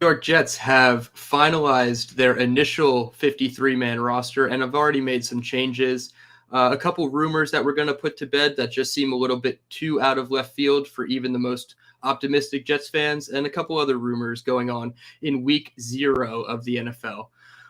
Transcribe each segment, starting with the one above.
York Jets have finalized their initial 53-man roster and have already made some changes. A couple rumors that we're going to put to bed that just seem a little bit too out of left field for even the most optimistic Jets fans, and a couple other rumors going on in week 0 of the NFL.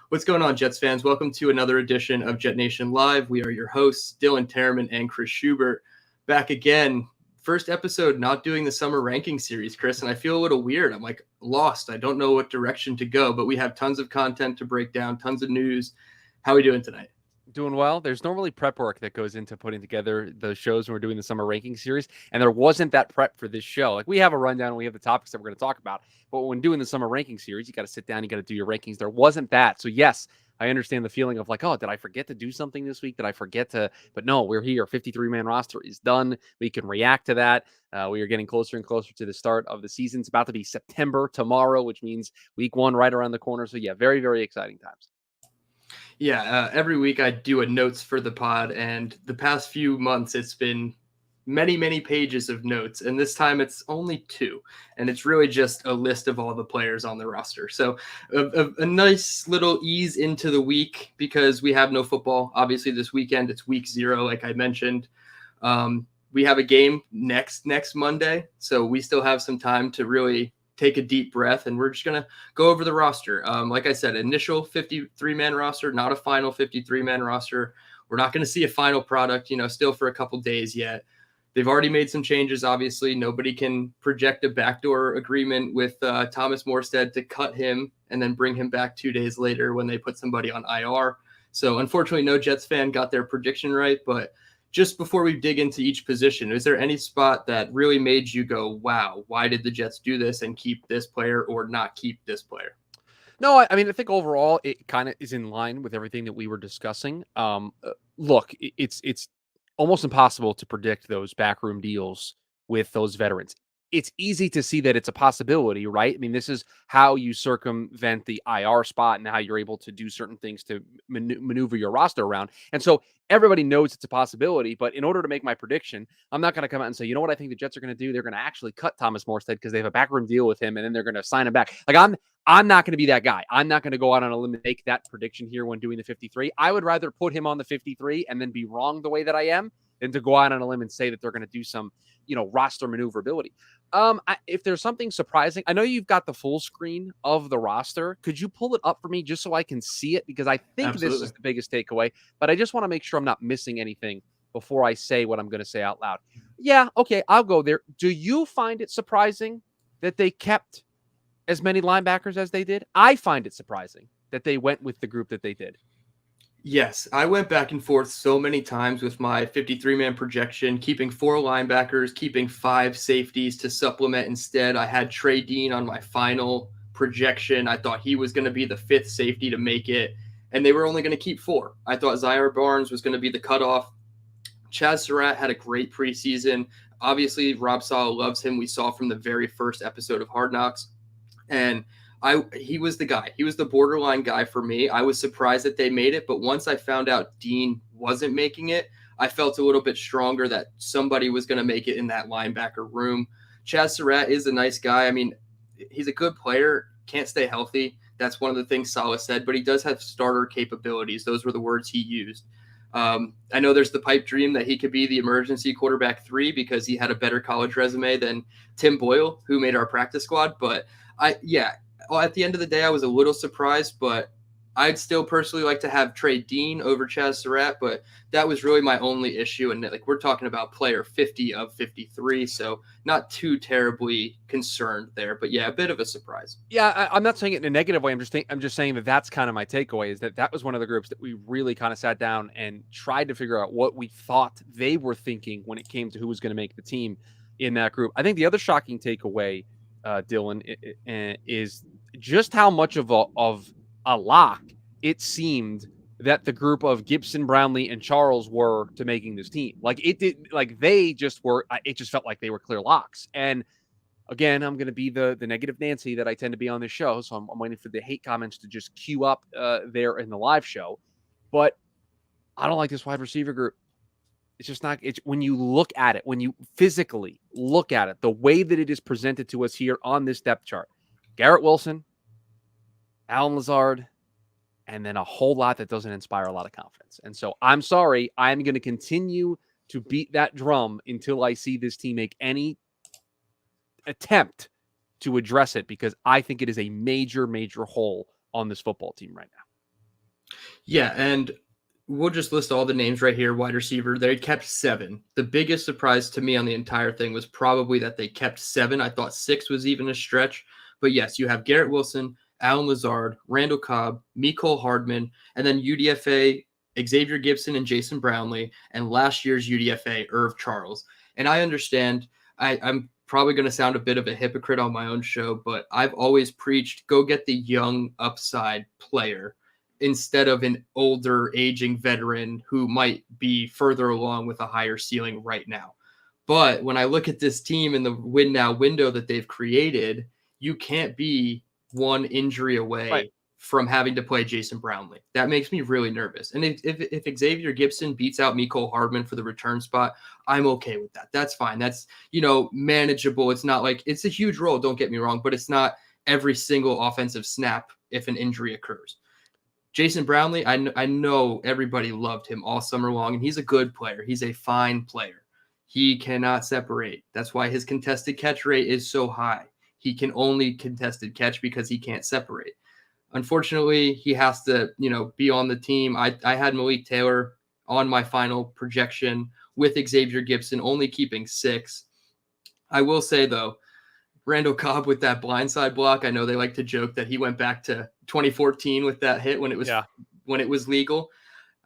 What's going on, Jets fans? Welcome to another edition of Jet Nation Live. We are your hosts, Dylan Terman and Chris Schubert, back again. First episode not doing the summer ranking series, Chris, and I feel a little weird. I'm like lost. I don't know what direction to go, but we have tons of content to break down, tons of news. How are we doing tonight? Doing well. There's normally prep work that goes into putting together the shows when we're doing the summer ranking series, and there wasn't that prep for this show. Like, we have a rundown and we have the topics that we're going to talk about, but when doing the summer ranking series, you got to sit down, you got to do your rankings. There wasn't that. So yes, I understand the feeling of like, oh, did I forget to do something this week? Did I forget to? But no, we're here. 53-man roster is done. We can react to that. We are getting closer and closer to the start of the season. It's about to be September tomorrow, which means week 1 right around the corner. So yeah, very, very exciting times. Yeah, every week I do a notes for the pod, and the past few months it's been many, many pages of notes, and this time it's only 2, and it's really just a list of all the players on the roster. So a nice little ease into the week because we have no football. Obviously, this weekend it's week 0, like I mentioned. We have a game next Monday, so we still have some time to really take a deep breath, and we're just going to go over the roster. Like I said, initial 53-man roster, not a final 53-man roster. We're not going to see a final product, still for a couple days yet. They've already made some changes, obviously. Nobody can project a backdoor agreement with Thomas Morstead to cut him and then bring him back 2 days later when they put somebody on IR. So unfortunately, no Jets fan got their prediction right, but just before we dig into each position, is there any spot that really made you go, wow, why did the Jets do this and keep this player or not keep this player? No, I mean, I think overall it kind of is in line with everything that we were discussing. Look, it's almost impossible to predict those backroom deals with those veterans. It's easy to see that it's a possibility, right? I mean, this is how you circumvent the IR spot and how you're able to do certain things to maneuver your roster around. And so everybody knows it's a possibility. But in order to make my prediction, I'm not going to come out and say, you know what I think the Jets are going to do? They're going to actually cut Thomas Morstead because they have a backroom deal with him, and then they're going to sign him back. Like, I'm not going to be that guy. I'm not going to go out on a limb and make that prediction here when doing the 53. I would rather put him on the 53 and then be wrong the way that I am than to go out on a limb and say that they're going to do some, roster maneuverability. If there's something surprising, I know you've got the full screen of the roster. Could you pull it up for me just so I can see it? Because I think Absolutely. This is the biggest takeaway, but I just want to make sure I'm not missing anything before I say what I'm going to say out loud. Yeah, okay, I'll go there. Do you find it surprising that they kept as many linebackers as they did? I find it surprising that they went with the group that they did. Yes, I went back and forth so many times with my 53-man projection, keeping 4 linebackers, keeping 5 safeties to supplement instead. I had Trey Dean on my final projection. I thought he was going to be the 5th safety to make it, and they were only going to keep 4. I thought Zaire Barnes was going to be the cutoff. Chaz Surratt had a great preseason. Obviously, Rob Saleh loves him. We saw from the very first episode of Hard Knocks. And he was the guy. He was the borderline guy for me. I was surprised that they made it, but once I found out Dean wasn't making it, I felt a little bit stronger that somebody was going to make it in that linebacker room. Chaz Surratt is a nice guy. I mean, he's a good player, can't stay healthy. That's one of the things Saleh said, but he does have starter capabilities. Those were the words he used. I know there's the pipe dream that he could be the emergency quarterback 3 because he had a better college resume than Tim Boyle, who made our practice squad. But at the end of the day, I was a little surprised, but I'd still personally like to have Trey Dean over Chaz Surratt, but that was really my only issue. And we're talking about player 50 of 53, so not too terribly concerned there. But yeah, a bit of a surprise. Yeah, I'm not saying it in a negative way. I'm just saying that that's kind of my takeaway is that was one of the groups that we really kind of sat down and tried to figure out what we thought they were thinking when it came to who was going to make the team in that group. I think the other shocking takeaway, Dylan, is just how much of a lock it seemed that the group of Gibson, Brownlee, and Charles were to making this team. They just were. It just felt like they were clear locks. And again, I'm going to be the negative Nancy that I tend to be on this show, so I'm waiting for the hate comments to just queue up there in the live show. But I don't like this wide receiver group. It's just not. It's when you look at it, when you physically look at it, the way that it is presented to us here on this depth chart. Garrett Wilson, Alan Lazard, and then a whole lot that doesn't inspire a lot of confidence. And so I'm sorry, I'm going to continue to beat that drum until I see this team make any attempt to address it, because I think it is a major, major hole on this football team right now. Yeah, and we'll just list all the names right here. Wide receiver, they kept 7. The biggest surprise to me on the entire thing was probably that they kept 7. I thought 6 was even a stretch. But yes, you have Garrett Wilson, Alan Lazard, Randall Cobb, Mecole Hardman, and then UDFA, Xavier Gipson and Jason Brownlee, and last year's UDFA, Irv Charles. And I understand I'm probably going to sound a bit of a hypocrite on my own show, but I've always preached go get the young upside player instead of an older aging veteran who might be further along with a higher ceiling right now. But when I look at this team and the win now window that they've created, you can't be one injury away Right. from having to play Jason Brownlee. That makes me really nervous. And if Xavier Gipson beats out Mecole Hardman for the return spot, I'm okay with that. That's fine. That's, manageable. It's not like it's a huge role, don't get me wrong, but it's not every single offensive snap if an injury occurs. Jason Brownlee, I know everybody loved him all summer long, and he's a good player. He's a fine player. He cannot separate. That's why his contested catch rate is so high. He can only contested catch because he can't separate. Unfortunately, he has to, be on the team. I had Malik Taylor on my final projection with Xavier Gipson only keeping 6. I will say, though, Randall Cobb with that blindside block. I know they like to joke that he went back to 2014 with that hit when it was legal.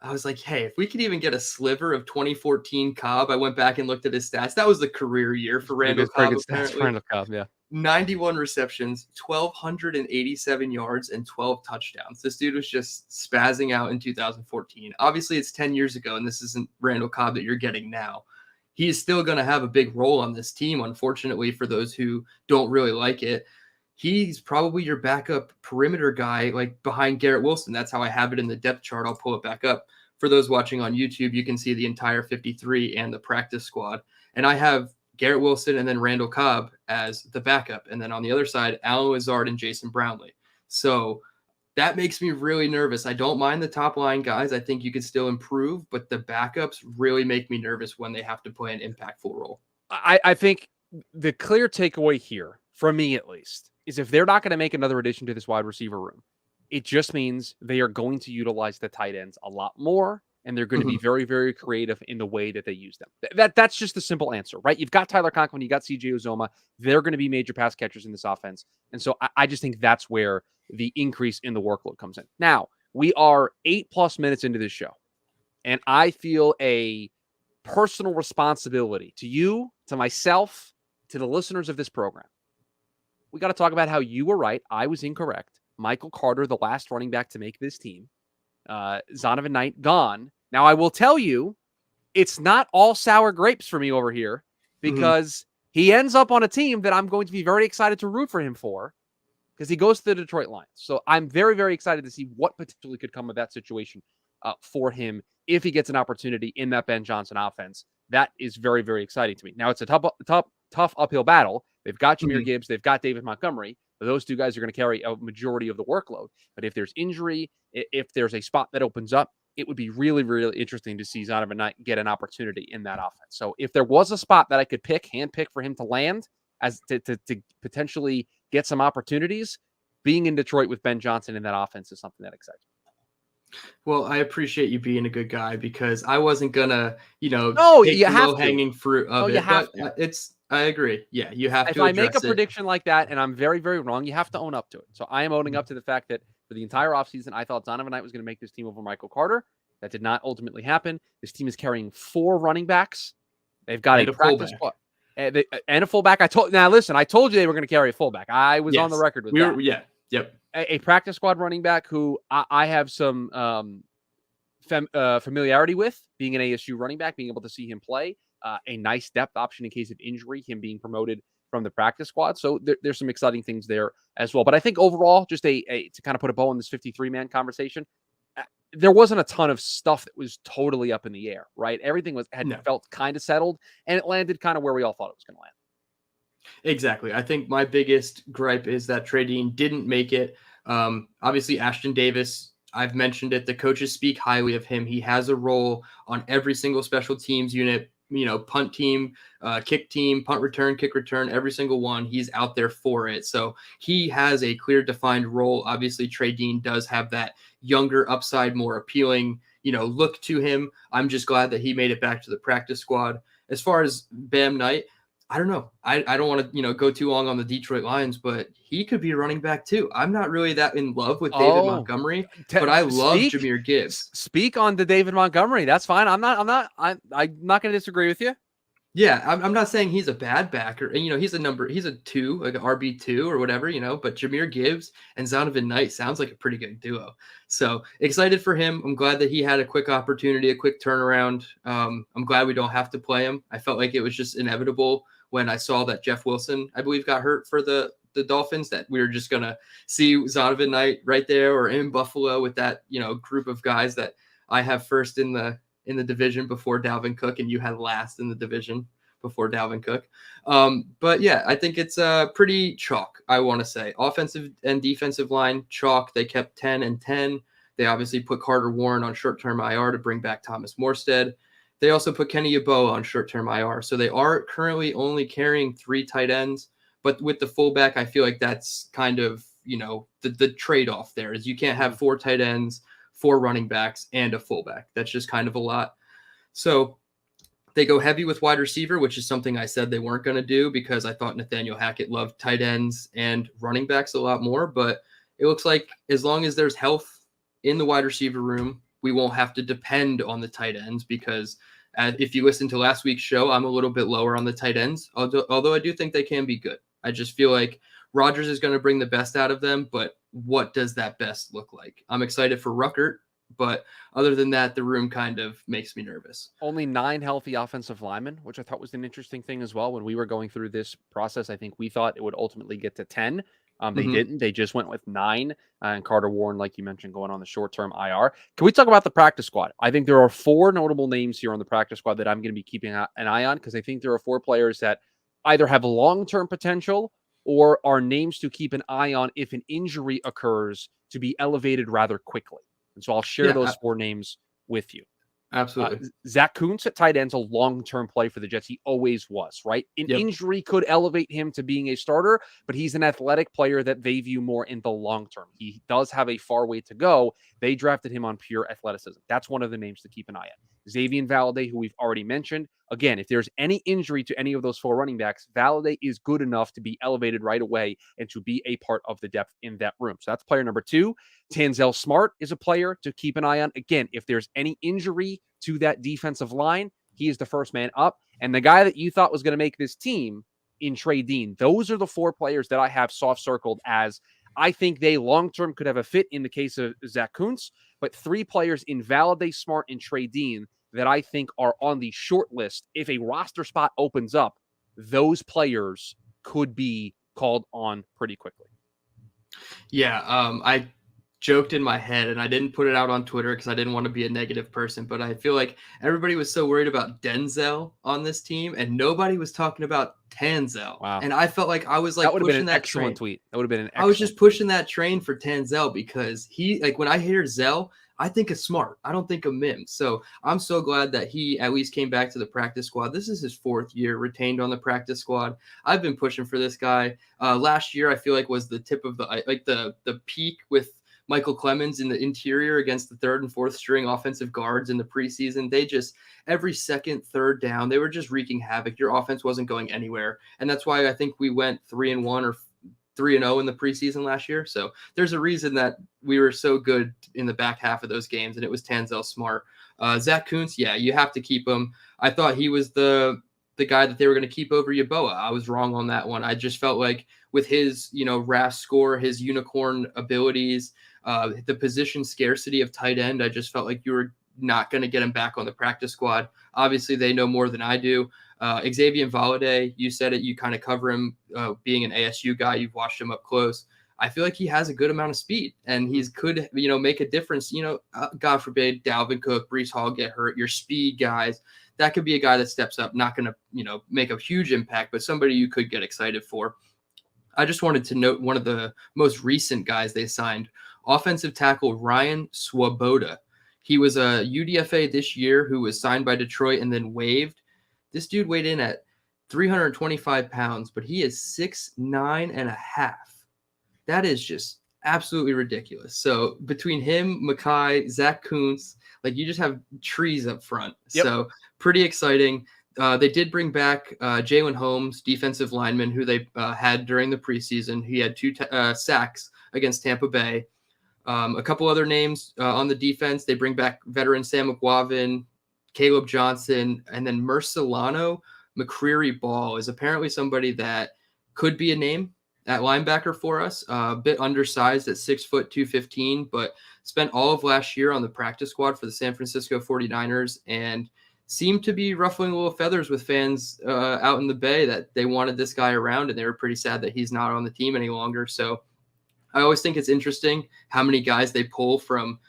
I was like, hey, if we could even get a sliver of 2014 Cobb, I went back and looked at his stats. That was the career year for Randall Cobb. Randall Cobb, yeah. 91 receptions, 1,287 yards, and 12 touchdowns. This dude was just spazzing out in 2014. Obviously, it's 10 years ago, and this isn't Randall Cobb that you're getting now. He is still going to have a big role on this team, unfortunately, for those who don't really like it. He's probably your backup perimeter guy, like behind Garrett Wilson. That's how I have it in the depth chart. I'll pull it back up. For those watching on YouTube, you can see the entire 53 and the practice squad. And I have Garrett Wilson and then Randall Cobb as the backup. And then on the other side, Alan Lazard and Jason Brownlee. So that makes me really nervous. I don't mind the top line guys. I think you could still improve, but the backups really make me nervous when they have to play an impactful role. I think the clear takeaway here, from me at least, is if they're not going to make another addition to this wide receiver room, it just means they are going to utilize the tight ends a lot more, and they're going to be very, very creative in the way that they use them. That's just the simple answer, right? You've got Tyler Conklin, you got CJ Uzomah. They're going to be major pass catchers in this offense. And so I just think that's where the increase in the workload comes in. Now, we are 8+ minutes into this show, and I feel a personal responsibility to you, to myself, to the listeners of this program. We got to talk about how you were right. I was incorrect. Michael Carter, the last running back to make this team. Zonovan Knight gone. Now, I will tell you, it's not all sour grapes for me over here, because he ends up on a team that I'm going to be very excited to root for him for, because he goes to the Detroit Lions. So I'm very, very excited to see what potentially could come of that situation for him if he gets an opportunity in that Ben Johnson offense. That is very, very exciting to me. Now, it's a tough uphill battle. They've got Jahmyr Gibbs. They've got David Montgomery. Those two guys are going to carry a majority of the workload. But if there's injury, if there's a spot that opens up, it would be really, really interesting to see Zonovan Knight get an opportunity in that offense. So if there was a spot that I could handpick for him to land as to potentially get some opportunities, being in Detroit with Ben Johnson in that offense is something that excites me. Well, I appreciate you being a good guy, because I wasn't gonna, take the low-hanging fruit of it. But I agree. Yeah, you have to. If I make a prediction like that and I'm very, very wrong, you have to own up to it. So I am owning up to the fact that for the entire offseason, I thought Zonovan Knight was going to make this team over Michael Carter. That did not ultimately happen. This team is carrying 4 running backs. They've got a practice squad and a fullback. I told you they were going to carry a fullback. I was on the record with that. Yep. A practice squad running back who I have some familiarity with, being an ASU running back, being able to see him play. A nice depth option in case of injury, him being promoted from the practice squad. So there's some exciting things there as well. But I think overall, just to kind of put a bow on this 53-man conversation, there wasn't a ton of stuff that was totally up in the air, right? Everything felt kind of settled, and it landed kind of where we all thought it was going to land. Exactly. I think my biggest gripe is that Trey Dean didn't make it. Obviously, Ashton Davis, I've mentioned it. The coaches speak highly of him. He has a role on every single special teams unit, punt team, kick team, punt return, kick return, every single one. He's out there for it. So he has a clear defined role. Obviously, Trey Dean does have that younger upside, more appealing, look to him. I'm just glad that he made it back to the practice squad. As far as Bam Knight, I don't know. I don't want to, go too long on the Detroit Lions, but he could be a running back too. I'm not really that in love with David Montgomery, but I love Jahmyr Gibbs. Speak on the David Montgomery. That's fine. I'm not going to disagree with you. Yeah, I'm not saying he's a bad backer. And, he's a 2, like an RB2 or whatever, but Jahmyr Gibbs and Zonovan Knight sounds like a pretty good duo. So excited for him. I'm glad that he had a quick opportunity, a quick turnaround. I'm glad we don't have to play him. I felt like it was just inevitable when I saw that Jeff Wilson, I believe, got hurt for the Dolphins, that we were just going to see Zonovan Knight right there or in Buffalo with that, group of guys that I have first in the division before Dalvin Cook, and you had last in the division before Dalvin Cook. But yeah, I think it's pretty chalk, I want to say. Offensive and defensive line, chalk. They kept 10 and 10. They obviously put Carter Warren on short-term IR to bring back Thomas Morstead. They also put Kenny Yeboah on short-term IR. So they are currently only carrying 3 tight ends. But with the fullback, I feel like that's kind of, the trade-off there is you can't have 4 tight ends, 4 running backs, and a fullback. That's just kind of a lot. So they go heavy with wide receiver, which is something I said they weren't going to do because I thought Nathaniel Hackett loved tight ends and running backs a lot more. But it looks like as long as there's health in the wide receiver room, we won't have to depend on the tight ends because if you listen to last week's show, I'm a little bit lower on the tight ends, although I do think they can be good. I just feel like Rodgers is going to bring the best out of them, but what does that best look like? I'm excited for Ruckert, but other than that, the room kind of makes me nervous. Only 9 healthy offensive linemen, which I thought was an interesting thing as well. When we were going through this process, I think we thought it would ultimately get to 10. They didn't. They just went with 9. And Carter Warren, like you mentioned, going on the short-term IR. Can we talk about the practice squad? I think there are 4 notable names here on the practice squad that I'm going to be keeping an eye on because I think there are 4 players that either have long-term potential or are names to keep an eye on if an injury occurs to be elevated rather quickly. And so I'll share those 4 names with you. Absolutely. Zach Kuntz at tight end's a long-term play for the Jets. He always was, right? An injury could elevate him to being a starter, but he's an athletic player that they view more in the long term. He does have a far way to go. They drafted him on pure athleticism. That's one of the names to keep an eye on. Xavier Valade, who we've already mentioned. Again, if there's any injury to any of those 4 running backs, Valade is good enough to be elevated right away and to be a part of the depth in that room. So that's player number 2. Tanzel Smart is a player to keep an eye on. Again, if there's any injury to that defensive line, he is the first man up. And the guy that you thought was going to make this team in Trey Dean, those are the 4 players that I have soft circled as I think they long-term could have a fit in the case of Zach Kuntz, but 3 players in Valade, Smart, and Trey Dean that I think are on the short list. If a roster spot opens up, those players could be called on pretty quickly. Yeah, I joked in my head and I didn't put it out on Twitter because I didn't want to be a negative person, but I feel like everybody was so worried about Denzel on this team and nobody was talking about Tanzel. Wow. And I felt like I was like that would have been pushing an that excellent train. tweet. That would have been an excellent. I was just pushing that train for Tanzel because he, like, when I hear Zell, I think of Smart. I don't think of Mims. So I'm so glad that he at least came back to the practice squad. This is his 4th year retained on the practice squad. I've been pushing for this guy. Last year, I feel like was the tip of the peak with Michael Clemens in the interior against the 3rd and 4th string offensive guards in the preseason. They just, every second, third down, they were just wreaking havoc. Your offense wasn't going anywhere. And that's why I think we went 3-1 or 3-0 in the preseason last year. So there's a reason that we were so good in the back half of those games, and it was Tanzel Smart. Zach Kuntz, yeah, you have to keep him. I thought he was the guy that they were going to keep over Yeboah. I was wrong on that one. I just felt like with his, RAS score, his unicorn abilities, the position scarcity of tight end, I just felt like you were not going to get him back on the practice squad. Obviously, they know more than I do. Xavier Valade, you said it, you kind of cover him being an ASU guy. You've watched him up close. I feel like he has a good amount of speed and he's could, make a difference. God forbid Dalvin Cook, Breece Hall get hurt, your speed guys. That could be a guy that steps up, not going to, make a huge impact, but somebody you could get excited for. I just wanted to note one of the most recent guys they signed, offensive tackle Ryan Swoboda. He was a UDFA this year who was signed by Detroit and then waived. This dude weighed in at 325 pounds, but he is 6'9" and a half. That is just absolutely ridiculous. So between him, Mackay, Zach Kuntz, like you just have trees up front. Yep. So pretty exciting. They did bring back Jalen Holmes, defensive lineman, who they had during the preseason. He had 2 sacks against Tampa Bay. A couple other names on the defense. They bring back veteran Sam McGuavin, Caleb Johnson, and then Mercilano McCreary Ball is apparently somebody that could be a name at linebacker for us. A bit undersized at 6 foot 215, but spent all of last year on the practice squad for the San Francisco 49ers and seemed to be ruffling a little feathers with fans out in the Bay that they wanted this guy around, and they were pretty sad that he's not on the team any longer. So I always think it's interesting how many guys they pull from,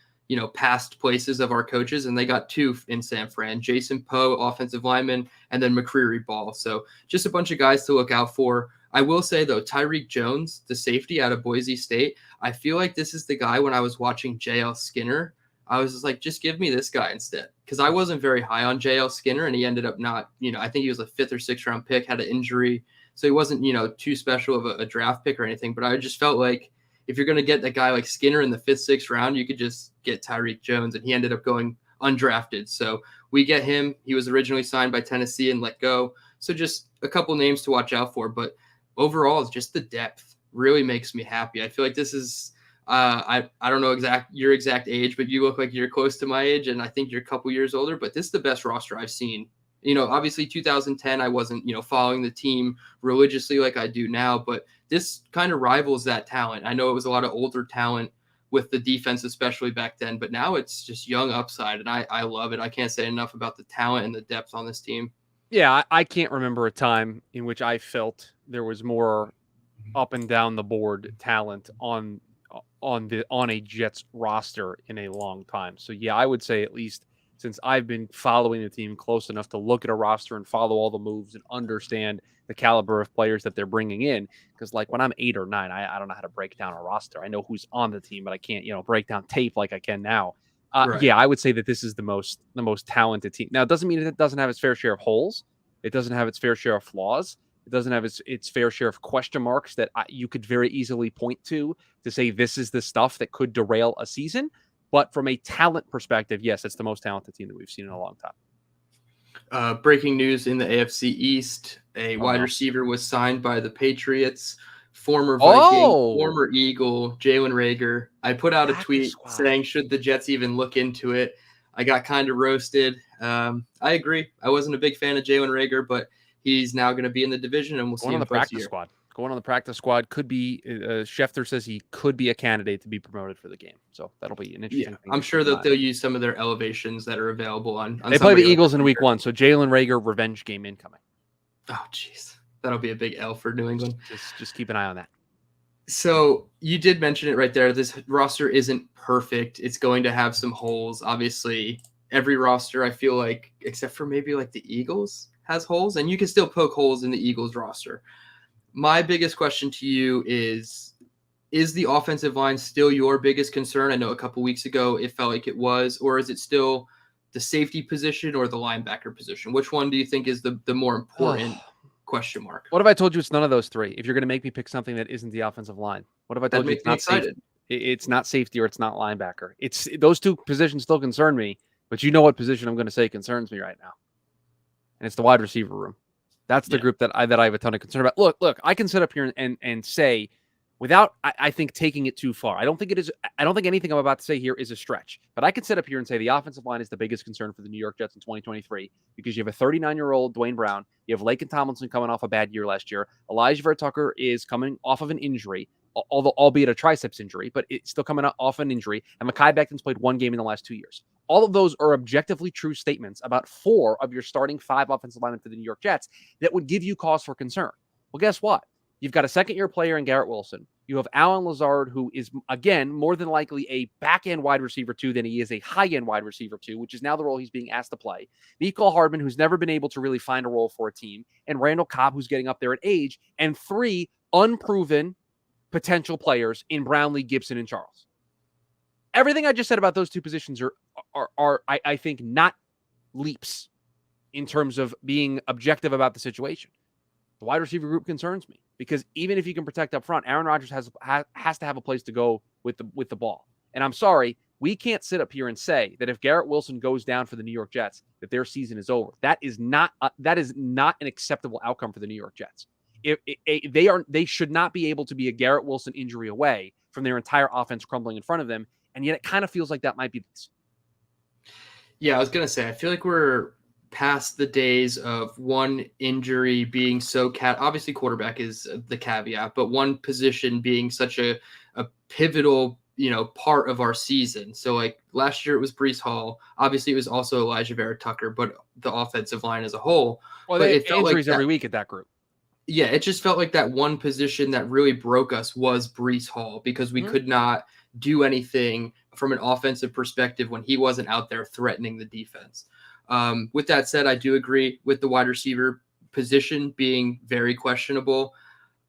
past places of our coaches, and they got 2 in San Fran, Jason Poe, offensive lineman, and then McCreary Ball. So just a bunch of guys to look out for. I will say, though, Tyreek Jones, the safety out of Boise State, I feel like this is the guy when I was watching JL Skinner, I was just like, just give me this guy instead. Because I wasn't very high on JL Skinner, and he ended up not, I think he was a 5th or 6th round pick, had an injury. So he wasn't, too special of a draft pick or anything. But I just felt like if you're going to get that guy like Skinner in the 5th, 6th round, you could just get Tyreek Jones. And he ended up going undrafted. So we get him. He was originally signed by Tennessee and let go. So just a couple names to watch out for. But overall, it's just the depth really makes me happy. I feel like this is I don't know your exact age, but you look like you're close to my age, and I think you're a couple years older. But this is the best roster I've seen. Obviously 2010, I wasn't following the team religiously like I do now, but this kind of rivals that talent. I know it was a lot of older talent with the defense, especially back then, but now it's just young upside, and I love it. I can't say enough about the talent and the depth on this team. Yeah, I can't remember a time in which I felt there was more up and down the board talent on a Jets roster in a long time. So yeah, I would say at least since I've been following the team close enough to look at a roster and follow all the moves and understand the caliber of players that they're bringing in. Because like when I'm 8 or 9, I don't know how to break down a roster. I know who's on the team, but I can't break down tape like I can now. Right. Yeah, I would say that this is the most talented team. Now, it doesn't mean it doesn't have its fair share of holes. It doesn't have its fair share of flaws. It doesn't have its fair share of question marks that you could very easily point to say this is the stuff that could derail a season. But from a talent perspective, yes, it's the most talented team that we've seen in a long time. Breaking news in the AFC East, a wide receiver was signed by the Patriots. Former Viking, former Eagle, Jalen Reagor. I put out a tweet saying, should the Jets even look into it? I got kind of roasted. I agree. I wasn't a big fan of Jalen Reagor, but he's now going to be in the division, and we'll see him on the practice squad. Going on the practice squad could be. Schefter says he could be a candidate to be promoted for the game, so that'll be an interesting. Yeah, I'm sure that they'll use some of their elevations that are available on they play the Eagles in Week 1, so Jalen Reagor revenge game incoming. Oh, jeez, that'll be a big L for New England. Just keep an eye on that. So you did mention it right there. This roster isn't perfect. It's going to have some holes. Obviously, every roster, I feel like, except for maybe like the Eagles, has holes, and you can still poke holes in the Eagles roster. My biggest question to you is the offensive line still your biggest concern? I know a couple weeks ago it felt like it was, or is it still the safety position or the linebacker position? Which one do you think is the more important question mark? What if I told you it's none of those three? If you're going to make me pick something that isn't the offensive line, what if I told you it's not safety? It's not safety or it's not linebacker. It's those two positions still concern me, but you know what position I'm going to say concerns me right now, and it's the wide receiver room. That's the group that I have a ton of concern about. Look, I can sit up here and say, without I think taking it too far. I don't think anything I'm about to say here is a stretch. But I can sit up here and say the offensive line is the biggest concern for the New York Jets in 2023 because you have a 39-year-old Dwayne Brown, you have Laken Tomlinson coming off a bad year last year, Elijah Vera Tucker is coming off of an injury, although albeit a triceps injury, but it's still coming off an injury, and Mekhi Becton's played one game in the last 2 years. All of those are objectively true statements about 4 of your starting 5 offensive linemen for the New York Jets that would give you cause for concern. Well, guess what? You've got a second-year player in Garrett Wilson. You have Allen Lazard, who is, again, more than likely a back-end wide receiver 2 than he is a high-end wide receiver 2, which is now the role he's being asked to play. Mecole Hardman, who's never been able to really find a role for a team. And Randall Cobb, who's getting up there in age. And 3 unproven potential players in Brownlee, Gibson, and Charles. Everything I just said about those two positions are I think, not leaps in terms of being objective about the situation. The wide receiver group concerns me because even if you can protect up front, Aaron Rodgers has to have a place to go with the ball. And I'm sorry, we can't sit up here and say that if Garrett Wilson goes down for the New York Jets, that their season is over. That is not an acceptable outcome for the New York Jets. They should not be able to be a Garrett Wilson injury away from their entire offense crumbling in front of them. And yet it kind of feels like that might be this. Yeah, I was going to say, I feel like we're past the days of one injury being so obviously quarterback is the caveat, but one position being such a pivotal, part of our season. So like last year it was Breece Hall. Obviously it was also Elijah Vera Tucker, but the offensive line as a whole. Well, but it felt injuries like every week at that group. Yeah, it just felt like that one position that really broke us was Breece Hall because we could not do anything from an offensive perspective when he wasn't out there threatening the defense. With that said, I do agree with the wide receiver position being very questionable.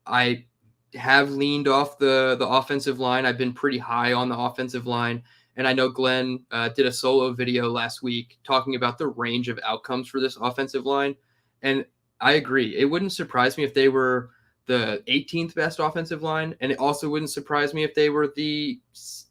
I have leaned off the offensive line. I've been pretty high on the offensive line. And I know Glenn did a solo video last week talking about the range of outcomes for this offensive line. And I agree. It wouldn't surprise me if they were the 18th best offensive line. And it also wouldn't surprise me if they were the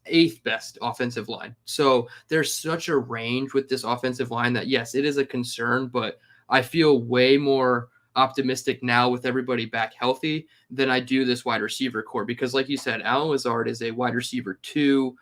8th best offensive line. So there's such a range with this offensive line that, yes, it is a concern, but I feel way more optimistic now with everybody back healthy than I do this wide receiver core. Because like you said, Allen Lazard is a wide receiver 2,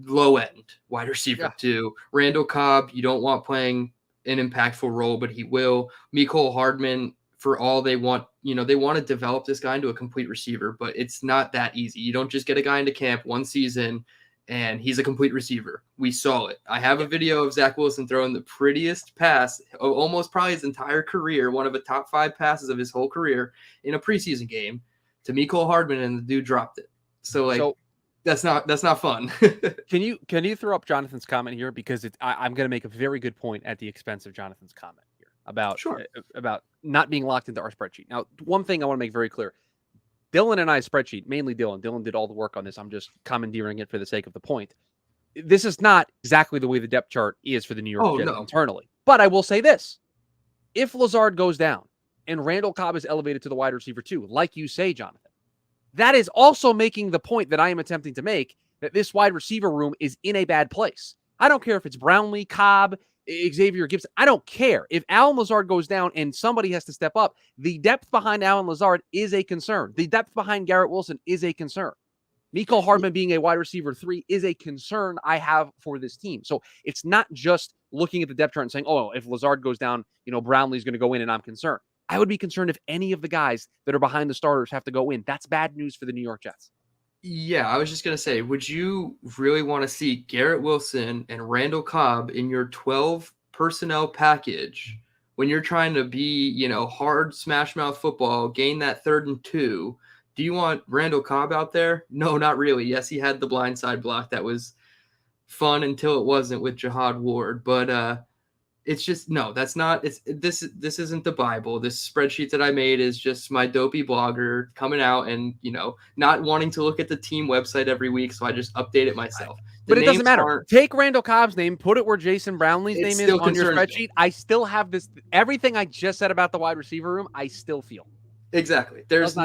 low end wide receiver 2. Randall Cobb, you don't want playing an impactful role, but he will. Mecole Hardman, for all they want, they want to develop this guy into a complete receiver, but it's not that easy. You don't just get a guy into camp one season and he's a complete receiver. We saw it. I have a video of Zach Wilson throwing the prettiest pass of almost probably his entire career, one of the top 5 passes of his whole career in a preseason game to Mecole Hardman, and the dude dropped it. So that's not fun. Can you throw up Jonathan's comment here, because I'm going to make a very good point at the expense of Jonathan's comment here about not being locked into our spreadsheet. Now, one thing I want to make very clear: Dylan and I's spreadsheet, mainly Dylan. Dylan did all the work on this. I'm just commandeering it for the sake of the point. This is not exactly the way the depth chart is for the New York Jets internally. But I will say this: if Lazard goes down and Randall Cobb is elevated to the wide receiver 2, like you say, Jonathan, that is also making the point that I am attempting to make, that this wide receiver room is in a bad place. I don't care if it's Brownlee, Cobb, Xavier Gibson. I don't care. If Allen Lazard goes down and somebody has to step up, the depth behind Allen Lazard is a concern. The depth behind Garrett Wilson is a concern. Mecole Hardman being a wide receiver 3 is a concern I have for this team. So it's not just looking at the depth chart and saying, oh, if Lazard goes down, Brownlee's going to go in and I'm concerned. I would be concerned if any of the guys that are behind the starters have to go in. That's bad news for the New York Jets. Yeah, I was just going to say, would you really want to see Garrett Wilson and Randall Cobb in your 12 personnel package when you're trying to be, hard smash mouth football, gain that 3rd and 2? Do you want Randall Cobb out there? No, not really. Yes, he had the blindside block. That was fun until it wasn't with Jihad Ward. But it's just, no, that's not, this isn't the Bible. This spreadsheet that I made is just my dopey blogger coming out and, not wanting to look at the team website every week. So I just update it myself. But it doesn't matter. Take Randall Cobb's name, put it where Jason Brownlee's name is on your spreadsheet. I still have this, everything I just said about the wide receiver room, I still feel. Exactly. There's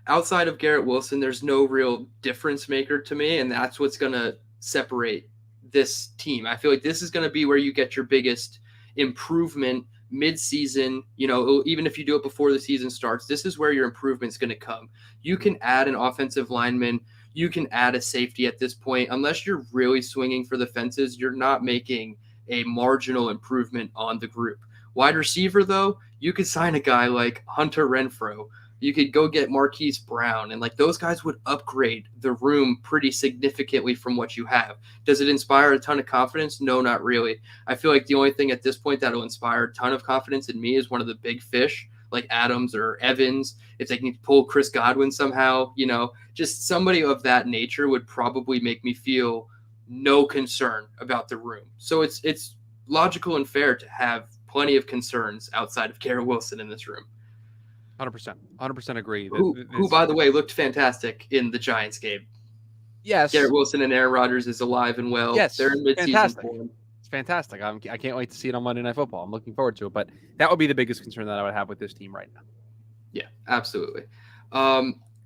outside of Garrett Wilson, there's no real difference maker to me. And that's what's going to separate this team. I feel like this is going to be where you get your biggest improvement mid-season. Even if you do it before the season starts, this is where your improvement's going to come. You can add an offensive lineman, you can add a safety at this point. Unless you're really swinging for the fences, you're not making a marginal improvement on the group. Wide receiver, though, you could sign a guy like Hunter Renfrow. You could go get Marquise Brown, and those guys would upgrade the room pretty significantly from what you have. Does it inspire a ton of confidence? No, not really. I feel like the only thing at this point that will inspire a ton of confidence in me is one of the big fish like Adams or Evans. If they can pull Chris Godwin somehow, just somebody of that nature would probably make me feel no concern about the room. So it's logical and fair to have plenty of concerns outside of Garrett Wilson in this room. 100% agree. Who, by the way, looked fantastic in the Giants game. Yes. Garrett Wilson and Aaron Rodgers is alive and well. Yes. They're in midseason form. It's fantastic. I can't wait to see it on Monday Night Football. I'm looking forward to it. But that would be the biggest concern that I would have with this team right now. Yeah, absolutely.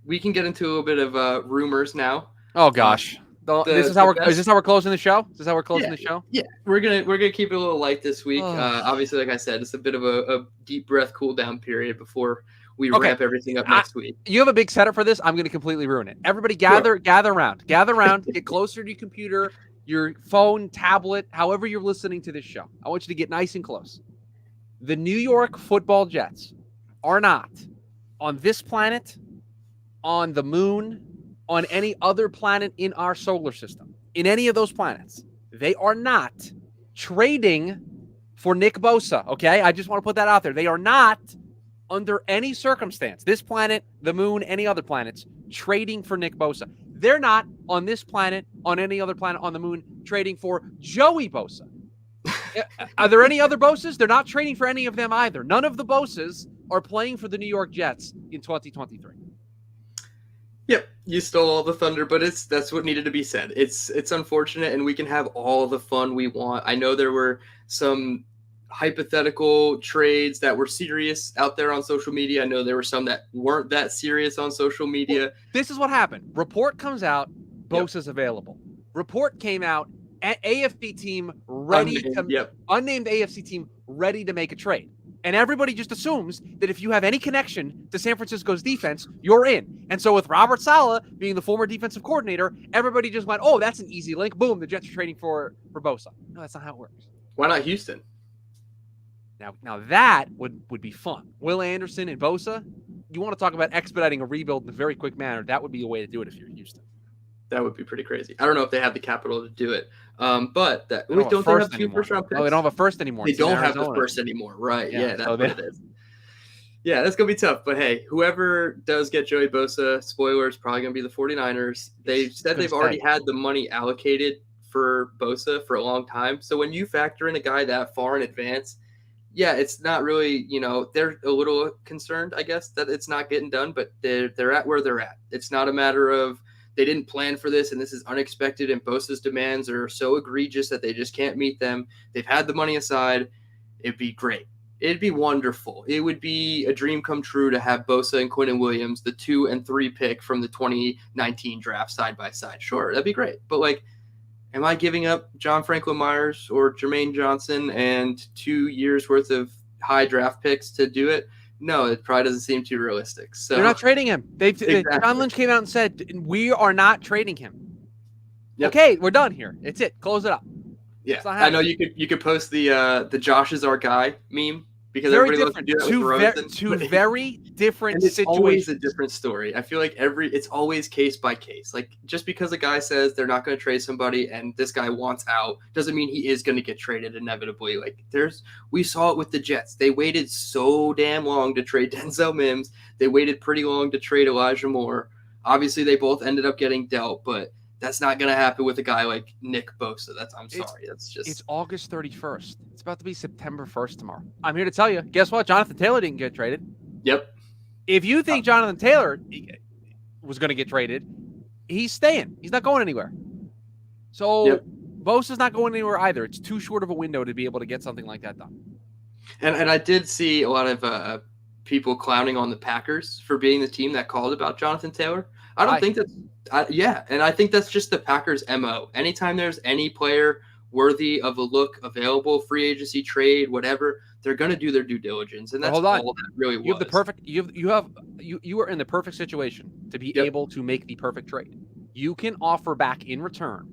We can get into a little bit of rumors now. Oh gosh. Is this how we're closing the show? Is this how we're closing the show? Yeah, we're gonna keep it a little light this week. Obviously, like I said, it's a bit of a deep breath, cool down period before we wrap everything up next week. You have a big setup for this. I'm going to completely ruin it. Everybody gather around, get closer to your computer, your phone, tablet, however you're listening to this show. I want you to get nice and close. The New York Football Jets are not on this planet, on the moon, on any other planet in our solar system, in any of those planets. They are not trading for Nick Bosa, okay? I just want to put that out there. They are not, under any circumstance, this planet, the moon, any other planets, trading for Nick Bosa. They're not on this planet, on any other planet, on the moon, trading for Joey Bosa. Are there any other Bosas? They're not trading for any of them either. None of the Bosas are playing for the New York Jets in 2023. Yep, you stole all the thunder, but that's what needed to be said. It's unfortunate, and we can have all the fun we want. I know there were some hypothetical trades that were serious out there on social media. I know there were some that weren't that serious on social media. Well, this is what happened. Report comes out, Bosa's available. Report came out, AFC team ready unnamed AFC team ready to make a trade. And everybody just assumes that if you have any connection to San Francisco's defense, you're in. And so with Robert Saleh being the former defensive coordinator, everybody just went, oh, that's an easy link. Boom, the Jets are trading for Bosa. No, that's not how it works. Why not Houston? Now that would be fun. Will Anderson and Bosa, you want to talk about expediting a rebuild in a very quick manner, that would be a way to do it if you're Houston. That would be pretty crazy. I don't know if they have the capital to do it. But that don't they have two first-round picks? Oh, they don't have a first anymore. They don't have the first anymore, right? Yeah, that's what it is. Yeah, that's going to be tough. But, hey, whoever does get Joey Bosa, spoilers, probably going to be the 49ers. They said they've already had the money allocated for Bosa for a long time. So when you factor in a guy that far in advance, yeah, it's not really, they're a little concerned, I guess, that it's not getting done. But they're at where they're at. It's not a matter of they didn't plan for this and this is unexpected and Bosa's demands are so egregious that they just can't meet them. They've had the money aside. It'd be great. It'd be wonderful. It would be a dream come true to have Bosa and Quinnen Williams, the 2 and 3 pick from the 2019 draft side by side. Sure, that'd be great. But am I giving up John Franklin Myers or Jermaine Johnson and 2 years worth of high draft picks to do it? No, it probably doesn't seem too realistic. So they're not trading him. John Lynch came out and said, we are not trading him. Yep. Okay, we're done here. It's it. Close it up. Yeah, I know you could post the Josh is our guy meme because very everybody loves to do that with Rosen. Very different situations. It's always a situations. different story. I feel like it's always case by case. Like just because a guy says they're not going to trade somebody and this guy wants out doesn't mean he is going to get traded inevitably. Like we saw it with the Jets. They waited so damn long to trade Denzel Mims. They waited pretty long to trade Elijah Moore. Obviously, they both ended up getting dealt, but that's not going to happen with a guy like Nick Bosa. It's August 31st. It's about to be September 1st tomorrow. I'm here to tell you, guess what? Jonathan Taylor didn't get traded. Yep. If you think Jonathan Taylor was going to get traded, he's staying. He's not going anywhere. So Bosa's not going anywhere either. It's too short of a window to be able to get something like that done. And I did see a lot of people clowning on the Packers for being the team that called about Jonathan Taylor. I don't think that's and I think that's just the Packers' MO. Anytime there's any player worthy of a look, available, free agency, trade, whatever, they're going to do their due diligence, and that's all that really was. You have the perfect. You are in the perfect situation to be able to make the perfect trade. You can offer back in return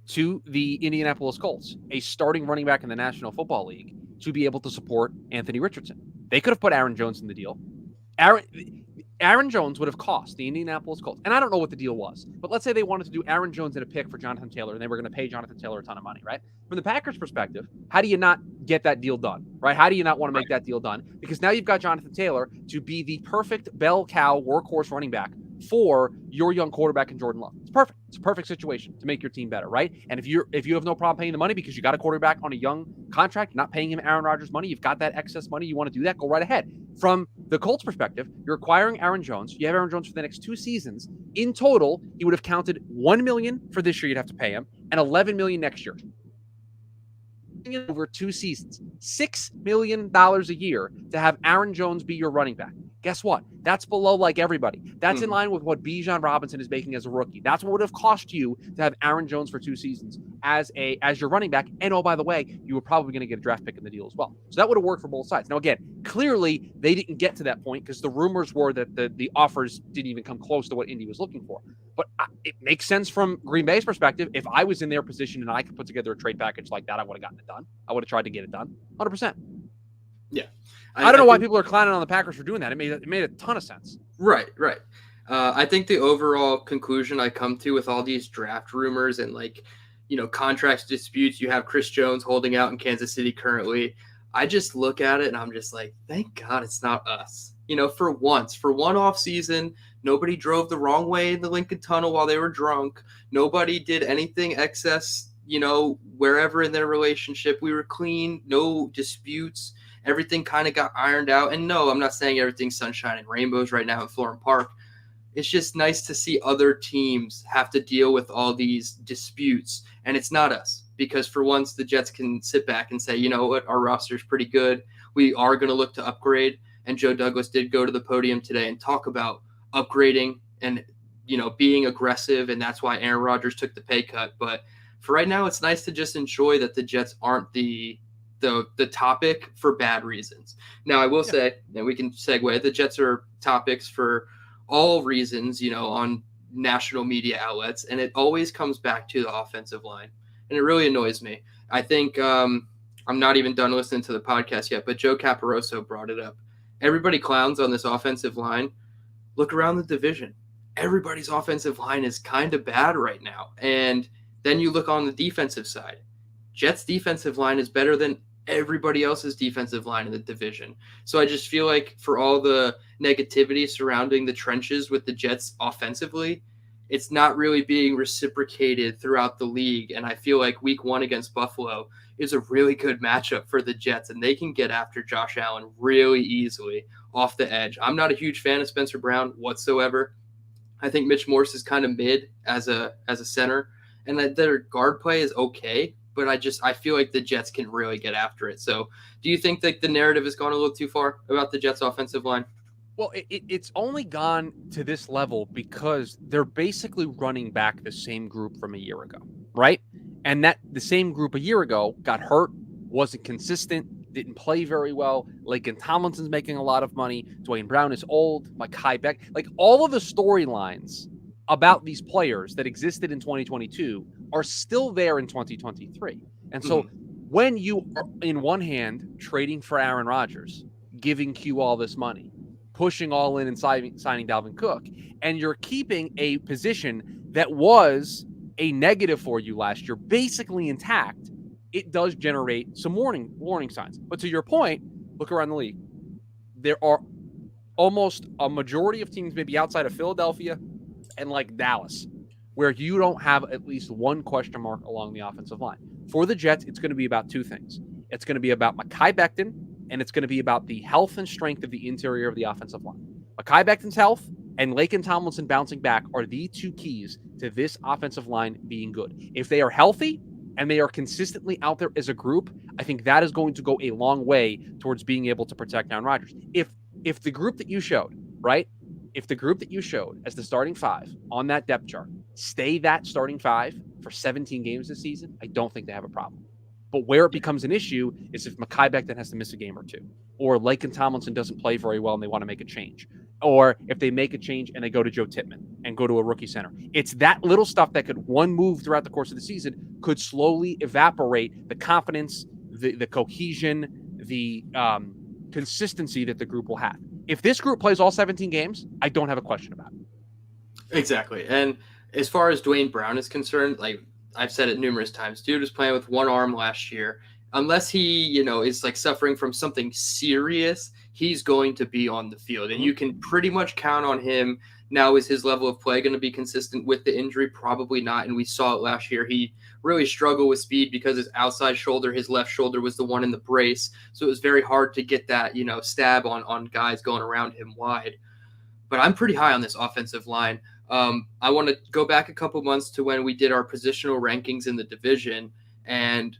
to the Indianapolis Colts a starting running back in the National Football League to be able to support Anthony Richardson. They could have put Aaron Jones in the deal. Aaron Jones would have cost the Indianapolis Colts, and I don't know what the deal was, but let's say they wanted to do Aaron Jones and a pick for Jonathan Taylor, and they were going to pay Jonathan Taylor a ton of money, right? From the Packers' perspective, how do you not get that deal done, right? How do you not want to make that deal done? Because now you've got Jonathan Taylor to be the perfect bell cow workhorse running back for your young quarterback in Jordan Love. It's perfect. It's a perfect situation to make your team better, right? And if you have no problem paying the money because you got a quarterback on a young contract, you're not paying him Aaron Rodgers money, you've got that excess money, you want to do that, go right ahead. From the Colts perspective, you're acquiring Aaron Jones. You have Aaron Jones for the next 2 seasons. In total, he would have counted $1 million for this year you'd have to pay him and $11 million next year. Over 2 seasons, $6 million a year to have Aaron Jones be your running back. Guess what? That's below like everybody. That's in line with what Bijan Robinson is making as a rookie. That's what would have cost you to have Aaron Jones for 2 seasons as your running back. And oh, by the way, you were probably going to get a draft pick in the deal as well. So that would have worked for both sides. Now, again, clearly they didn't get to that point because the rumors were that the offers didn't even come close to what Indy was looking for. But it makes sense from Green Bay's perspective. If I was in their position and I could put together a trade package like that, I would have gotten it done. I would have tried to get it done. 100%. Yeah. I don't know why people are clowning on the Packers for doing that. It made a ton of sense. Right. I think the overall conclusion I come to with all these draft rumors and contracts disputes, you have Chris Jones holding out in Kansas City currently. I just look at it and I'm just like, thank God it's not us. For one off season, nobody drove the wrong way in the Lincoln Tunnel while they were drunk. Nobody did anything excess, wherever in their relationship. We were clean, no disputes. Everything kind of got ironed out. And no, I'm not saying everything's sunshine and rainbows right now in Florham Park. It's just nice to see other teams have to deal with all these disputes. And it's not us. Because for once, the Jets can sit back and say, you know what, our roster's pretty good. We are going to look to upgrade. And Joe Douglas did go to the podium today and talk about upgrading and, being aggressive. And that's why Aaron Rodgers took the pay cut. But for right now, it's nice to just enjoy that the Jets aren't the topic for bad reasons. Now, I will say, and we can segue, the Jets are topics for all reasons, on national media outlets. And it always comes back to the offensive line. And it really annoys me. I think I'm not even done listening to the podcast yet, but Joe Caporoso brought it up. Everybody clowns on this offensive line. Look around the division. Everybody's offensive line is kind of bad right now. And then you look on the defensive side. Jets' defensive line is better than everybody else's defensive line in the division. So I just feel like for all the negativity surrounding the trenches with the Jets offensively, it's not really being reciprocated throughout the league. And I feel like week 1 against Buffalo is a really good matchup for the Jets, and they can get after Josh Allen really easily off the edge. I'm not a huge fan of Spencer Brown whatsoever. I think Mitch Morse is kind of mid as a center, and that their guard play is okay, but I feel like the Jets can really get after it. So do you think that the narrative has gone a little too far about the Jets offensive line? Well, it's only gone to this level because they're basically running back the same group from a year ago, right? And that the same group a year ago got hurt, wasn't consistent, didn't play very well. Laken Tomlinson's making a lot of money. Dwayne Brown is old. Mekhi Beck. Like all of the storylines about these players that existed in 2022 are still there in 2023. And so when you are, in one hand, trading for Aaron Rodgers, giving Q all this money, pushing all in and signing Dalvin Cook, and you're keeping a position that was a negative for you last year, basically intact, it does generate some warning signs. But to your point, look around the league. There are almost a majority of teams, maybe outside of Philadelphia and like Dallas, where you don't have at least one question mark along the offensive line. For the Jets, it's going to be about 2 things. It's going to be about Mekhi Becton, and it's going to be about the health and strength of the interior of the offensive line. Mekhi Becton's health and Laken Tomlinson bouncing back are the 2 keys to this offensive line being good. If they are healthy and they are consistently out there as a group, I think that is going to go a long way towards being able to protect Aaron Rodgers. If the group that you showed, right? If the group that you showed as the starting 5 on that depth chart stay that starting 5 for 17 games this season, I don't think they have a problem. But where it becomes an issue is if Mekhi Becton has to miss a game or 2, or Laken Tomlinson doesn't play very well and they want to make a change, or if they make a change and they go to Joe Tippmann and go to a rookie center. It's that little stuff that could, one move throughout the course of the season, could slowly evaporate the confidence, the cohesion, the consistency that the group will have. If this group plays all 17 games, I don't have a question about it. Exactly. And as far as Dwayne Brown is concerned, like I've said it numerous times, dude was playing with one arm last year. Unless he, is like suffering from something serious, he's going to be on the field. And you can pretty much count on him Now, is his level of play going to be consistent with the injury? Probably not. And we saw it last year. He really struggled with speed because his outside shoulder, his left shoulder was the one in the brace. So it was very hard to get that, stab on guys going around him wide. But I'm pretty high on this offensive line. I want to go back a couple months to when we did our positional rankings in the division. And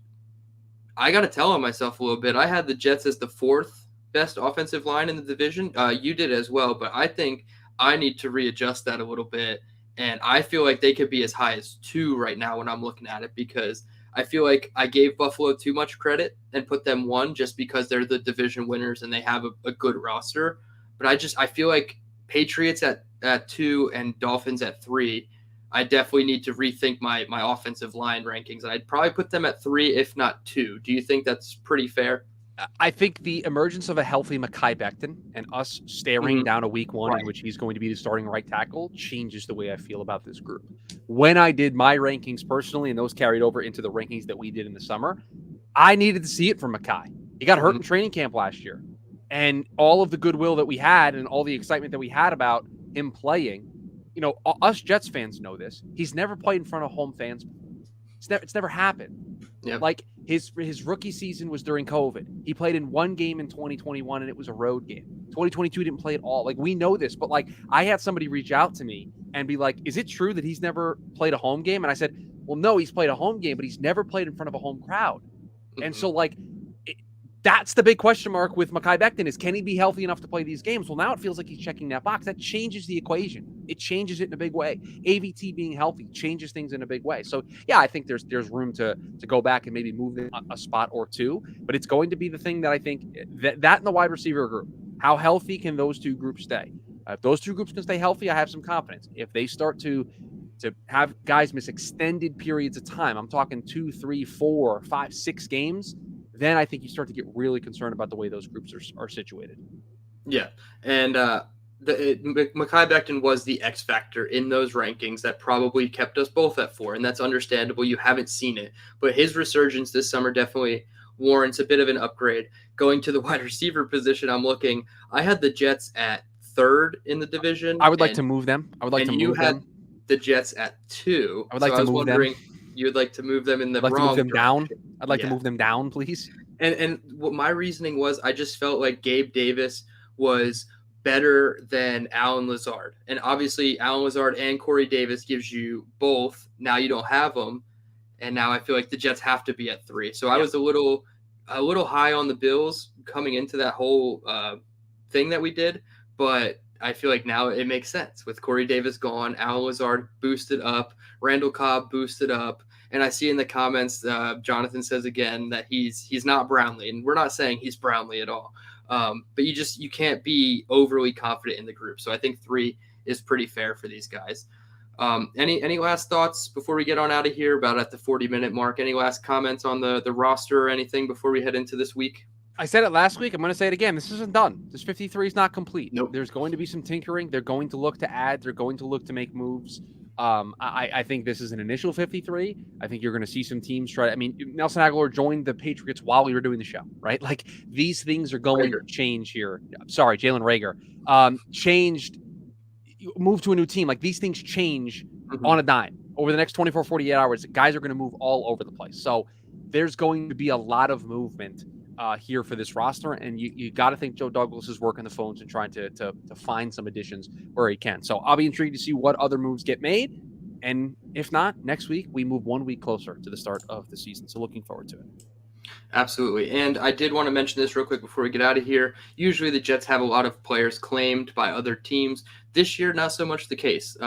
I got to tell on myself a little bit. I had the Jets as the fourth best offensive line in the division. You did as well, but I think I need to readjust that a little bit. And I feel like they could be as high as 2 right now when I'm looking at it, because I feel like I gave Buffalo too much credit and put them 1 just because they're the division winners and they have a good roster. But I feel like Patriots at 2 and Dolphins at 3, I definitely need to rethink my offensive line rankings. I'd probably put them at 3, if not 2. Do you think that's pretty fair? I think the emergence of a healthy Mekhi Becton and us staring down a week 1 in which he's going to be the starting right tackle changes the way I feel about this group. When I did my rankings personally, and those carried over into the rankings that we did in the summer, I needed to see it from Mekhi. He got hurt in training camp last year. And all of the goodwill that we had and all the excitement that we had about him playing, us Jets fans know this. He's never played in front of home fans. It's never happened. Yep. Like his rookie season was during COVID. He played in 1 game in 2021 and it was a road game. 2022 didn't play at all. Like, we know this, but like, I had somebody reach out to me and be like, is it true that he's never played a home game? And I said, well, no, he's played a home game, but he's never played in front of a home crowd. And so like, that's the big question mark with Mekhi Becton is, can he be healthy enough to play these games? Well, now it feels like he's checking that box. That changes the equation. It changes it in a big way. AVT being healthy changes things in a big way. So yeah, I think there's room to go back and maybe move a spot or 2, but it's going to be the thing that I think that in the wide receiver group, how healthy can those 2 groups stay? If those 2 groups can stay healthy, I have some confidence. If they start to have guys miss extended periods of time, I'm talking 2, 3, 4, 5, 6 games, then I think you start to get really concerned about the way those groups are situated. Yeah. And Mekhi Becton was the X factor in those rankings that probably kept us both at 4. And that's understandable. You haven't seen it. But his resurgence this summer definitely warrants a bit of an upgrade. Going to the wide receiver position, I had the Jets at 3rd in the division. I would like to move them. I would like to move them. And you had the Jets at 2. I would like to move them. You would like to move them in the wrong direction. To move them down. I'd like to move them down, please. And what my reasoning was, I just felt like Gabe Davis was better than Allen Lazard. And obviously Allen Lazard and Corey Davis gives you both. Now you don't have them. And now I feel like the Jets have to be at 3. So I was a little high on the Bills coming into that whole thing that we did. But I feel like now it makes sense with Corey Davis gone, Allen Lazard boosted up, Randall Cobb boosted up. And I see in the comments, Jonathan says again that he's not Brownlee, and we're not saying he's Brownlee at all. But you can't be overly confident in the group. So I think 3 is pretty fair for these guys. Any last thoughts before we get on out of here? About at the 40-minute mark. Any last comments on the roster or anything before we head into this week? I said it last week. I'm going to say it again. This isn't done. This 53 is not complete. Nope. There's going to be some tinkering. They're going to look to add. They're going to look to make moves. I think this is an initial 53. I think you're going to see some teams try. I mean, Nelson Aguilar joined the Patriots while we were doing the show, right? Like, these things are going to change here. Sorry, Jalen Reagor. Moved to a new team. Like, these things change on a dime. Over the next 24, 48 hours, guys are going to move all over the place. So there's going to be a lot of movement here for this roster, and you got to think Joe Douglas is working the phones and trying to find some additions where he can. So I'll be intrigued to see what other moves get made, and if not, next week we move 1 week closer to the start of the season. So looking forward to it. Absolutely. And I did want to mention this real quick before we get out of here. Usually the Jets have a lot of players claimed by other teams. This year, not so much the case.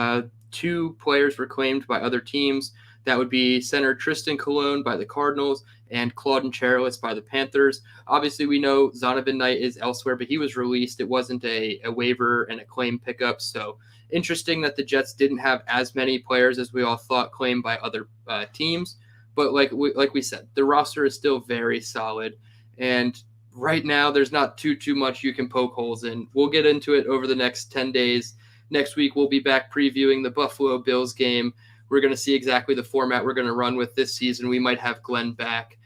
2 players were claimed by other teams. That would be center Tristan Colon by the Cardinals and Claudin Charles by the Panthers. Obviously, we know Zonovan Knight is elsewhere, but he was released. It wasn't a waiver and a claim pickup. So interesting that the Jets didn't have as many players as we all thought claimed by other teams. But like we said, the roster is still very solid. And right now, there's not too much you can poke holes in. We'll get into it over the next 10 days. Next week, we'll be back previewing the Buffalo Bills game. We're going to see exactly the format we're going to run with this season. We might have Glenn back.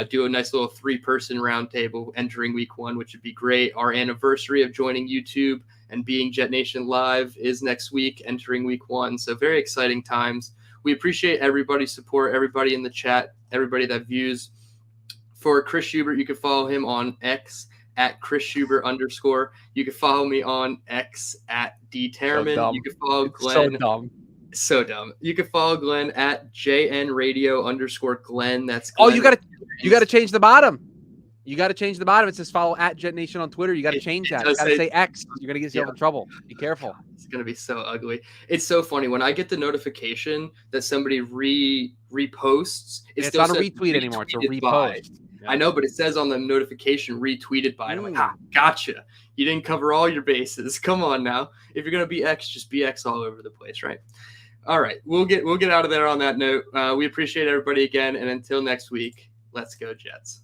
do a nice little 3-person roundtable entering week 1, which would be great. Our anniversary of joining YouTube and being Jet Nation Live is next week, entering week 1. So very exciting times. We appreciate everybody's support, everybody in the chat, everybody that views. For Chris Schubert, you can follow him on X at Chris Schubert _. You can follow me on X at DTerman. So you can follow it's Glenn. so dumb. So dumb. You can follow Glenn at JNRadio _ Glenn. That's Oh, Glenn. you got to change the bottom. You got to change the bottom. It says follow at Jet Nation on Twitter. You got to change that. You got to say X. You're going to get yourself in trouble. Be careful. It's going to be so ugly. It's so funny. When I get the notification that somebody reposts, It's not a retweet anymore. It's a repost. Yeah. I know, but it says on the notification retweeted by. And I'm like, gotcha. You didn't cover all your bases. Come on now. If you're going to be X, just be X all over the place, right? All right. We'll get out of there on that note. We appreciate everybody again. And until next week, let's go Jets.